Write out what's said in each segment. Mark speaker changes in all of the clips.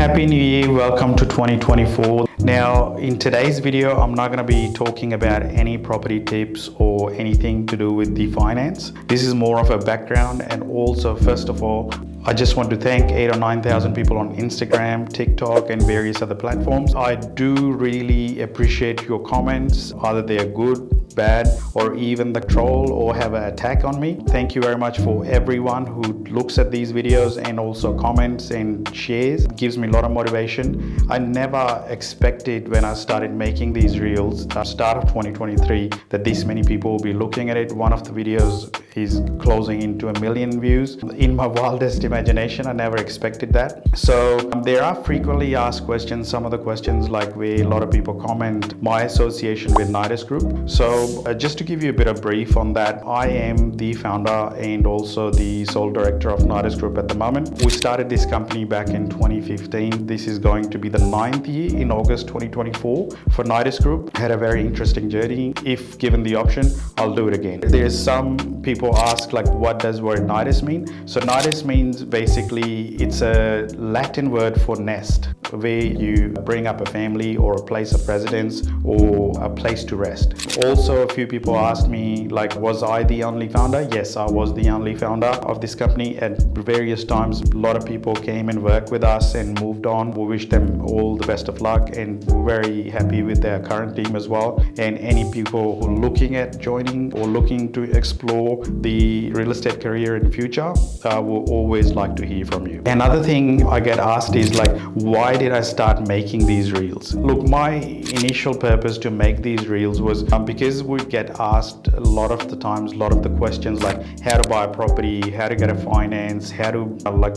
Speaker 1: Happy New Year, welcome to 2024. Now, in today's video, I'm not going to be talking about any property tips or anything to do with the finance. This is more of a background, and also, first of all, I just want to thank 8,000 or 9,000 people on Instagram, TikTok, and various other platforms. I do really appreciate your comments, either they are good, bad, or even the troll or have an attack on me. Thank you very much for everyone who looks at these videos and also comments and shares. It gives me a lot of motivation. I never expected when I started making these reels at the start of 2023 that this many people will be looking at it. One of the videos is closing into 1 million views. In my wildest imagination, I never expected that. So there are frequently asked questions. Some of the questions, like where a lot of people comment my association with NIDUS Group. So just to give you a bit of brief on that, I am the founder and also the sole director of NIDUS Group at the moment. We started this company back in 2015. This is going to be the 9th year in August 2024 for NIDUS Group. Had a very interesting journey. If given the option, I'll do it again. There's some people ask, like, what does word NIDUS mean? So NIDUS means basically it's a Latin word for nest, where you bring up a family or a place of residence or a place to rest. Also, a few people asked me, like, was I the only founder? Yes, I was the only founder of this company. At various times, a lot of people came and worked with us and moved on. We wish them all the best of luck, and we're very happy with their current team as well. And any people who are looking at joining or looking to explore the real estate career in the future, we'll always like to hear from you. Another thing I get asked is, like, why did I start making these reels? Look, my initial purpose to make these reels was because we get asked a lot of the times, a lot of the questions, like how to buy a property, how to get a finance, how to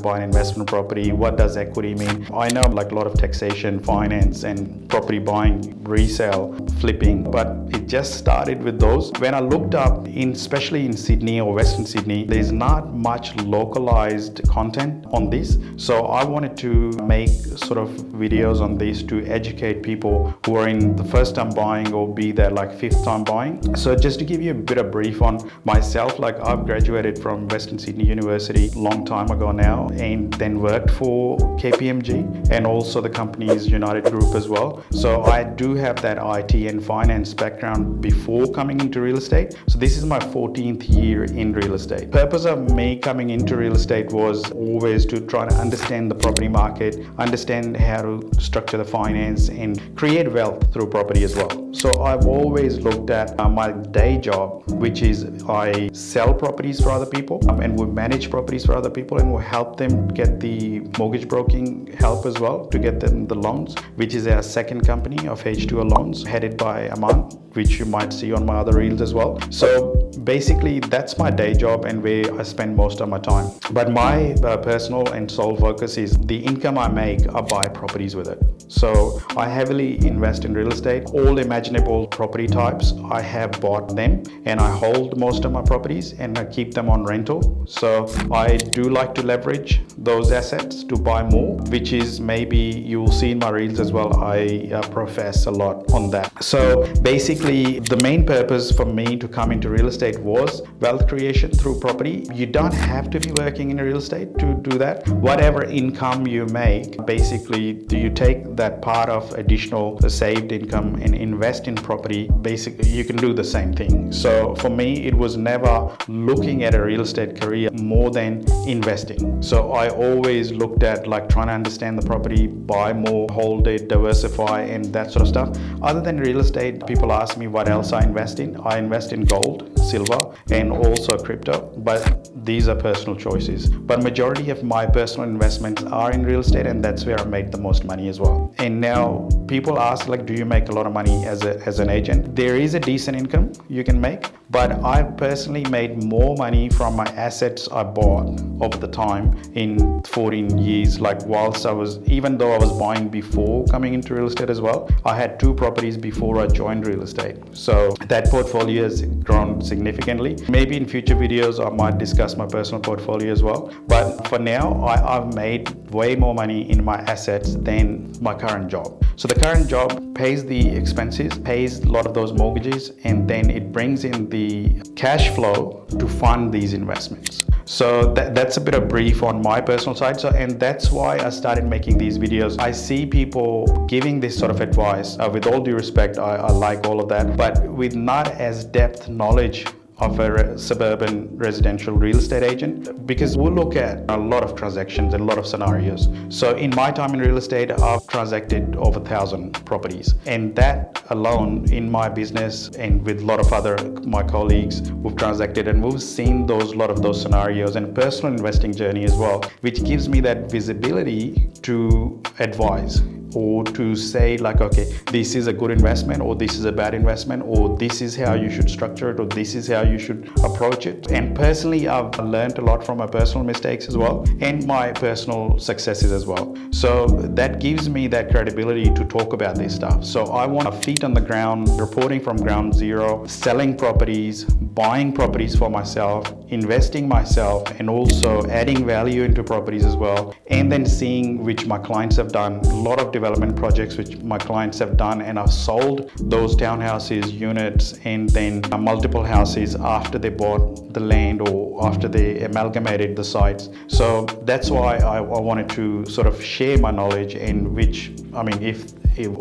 Speaker 1: buy an investment property, what does equity mean? I know like a lot of taxation, finance, and property buying, resale, flipping, but it just started with those. When I looked up, especially in Sydney or Western Sydney, there's not much localized content on this. So I wanted to make sort of videos on this to educate people who are in the first time buying or be there like fifth time buying. So just to give you a bit of brief on myself, like I've graduated from Western Sydney University a long time ago now, and then worked for KPMG and also the company's United Group as well. So I do have that IT and finance background before coming into real estate. So this is my 14th year in real estate. Purpose of me coming into real estate was always to try to understand the property market, understand how to structure the finance, and create wealth through property as well. So I've always looked at my day job, which is I sell properties for other people, and we manage properties for other people, and we help them get the mortgage broking help as well to get them the loans, which is our second company of H2O Loans, headed by Aman, which you might see on my other reels as well. So basically that's my day job and where I spend most of my time. But my personal and sole focus is the income I make, I buy properties with it. So I heavily invest in real estate. All imaginable property types, I have bought them, and I hold most of my properties and I keep them on rental. So I do like to leverage those assets to buy more, which is maybe you'll see in my reels as well. I profess a lot on that. So basically the main purpose for me to come into real estate was wealth creation through property. You don't have to be working in real estate to do that. Whatever income you make, basically you take that part of additional saved income and invest in property. Basically you can do the same thing. So for me, it was never looking at a real estate career more than investing. So I always looked at like trying to understand the property, buy more, hold it, diversify, and that sort of stuff. Other than real estate, people ask me what else I invest in. I invest in gold, silver, and also crypto, but these are personal choices. But majority of my personal investments are in real estate, and that's where I made the most money as well. And now people ask, like, do you make a lot of money as an agent? There is a decent income you can make, but I've personally made more money from my assets I bought over the time in 14 years. Like whilst even though I was buying before coming into real estate as well, I had 2 properties before I joined real estate. So that portfolio has grown significantly. Maybe in future videos, I might discuss my personal portfolio as well. But for now, I've made way more money in my assets than my current job. So the current job pays the expenses, pays a lot of those mortgages, and then it brings in the cash flow to fund these investments. So that's a bit of brief on my personal side. So, and that's why I started making these videos. I see people giving this sort of advice. With all due respect, I like all of that, but with not as depth knowledge of a suburban residential real estate agent, because we'll look at a lot of transactions and a lot of scenarios. So in my time in real estate, I've transacted over 1,000 properties, and that alone in my business and with a lot of other my colleagues, we've transacted and we've seen lot of those scenarios and personal investing journey as well, which gives me that visibility to advise or to say like, okay, this is a good investment or this is a bad investment, or this is how you should structure it, or this is how you should approach it. And personally, I've learned a lot from my personal mistakes as well and my personal successes as well. So that gives me that credibility to talk about this stuff. So I want a feet on the ground, reporting from ground zero, selling properties, buying properties for myself, investing myself, and also adding value into properties as well. And then seeing which my clients have done, a lot of development projects which my clients have done, and I've sold those townhouses, units, and then multiple houses after they bought the land or after they amalgamated the sites. So that's why I wanted to sort of share my knowledge, and which, I mean, if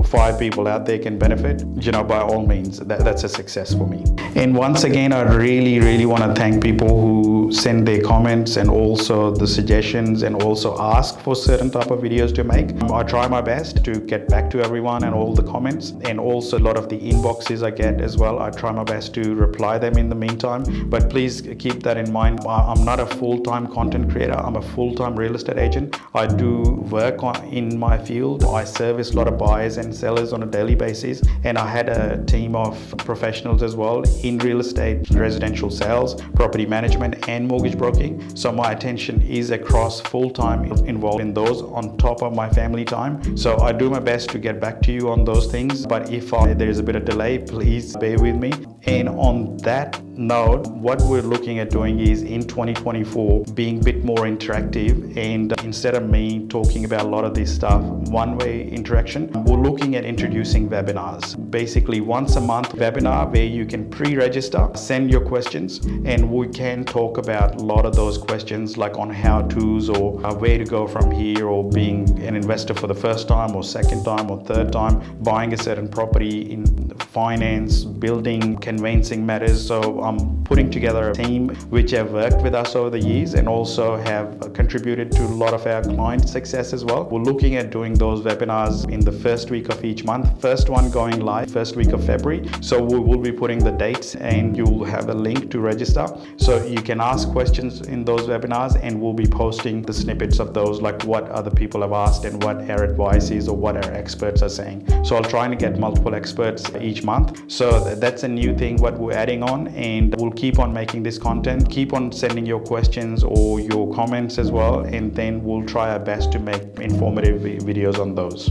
Speaker 1: 5 people out there can benefit, by all means, that's a success for me. And once again, I really want to thank people who send their comments and also the suggestions and also ask for certain type of videos to make. I try my best to get back to everyone and all the comments, and also a lot of the inboxes I get as well. I try my best to reply them in the meantime, but please keep that in mind. I'm not a full-time content creator. I'm a full-time real estate agent. I do work in my field. I service a lot of buyers and sellers on a daily basis, and I had a team of professionals as well in real estate, residential sales, property management, and mortgage broking. So my attention is across full-time involved in those on top of my family time. So I do my best to get back to you on those things, but if there's a bit of delay, please bear with me. And on that note, what we're looking at doing is in 2024 being a bit more interactive, and instead of me talking about a lot of this stuff, one-way interaction, we're looking at introducing webinars. Basically once a month webinar where you can pre-register, send your questions, and we can talk about a lot of those questions, like on how-tos or where to go from here, or being an investor for the first time or second time or third time, buying a certain property, in finance, building, conveyancing matters. So I'm putting together a team which have worked with us over the years and also have contributed to a lot of our client success as well. We're looking at doing those webinars in the first week of each month. First one going live first week of February. So we will be putting the dates, and you'll have a link to register. So you can ask questions in those webinars, and we'll be posting the snippets of those, like what other people have asked and what our advice is or what our experts are saying. So I'll try to get multiple experts each month. So that's a new thing what we're adding on, and we'll keep on making this content. Keep on sending your questions or your comments as well, and then we'll try our best to make informative videos on those.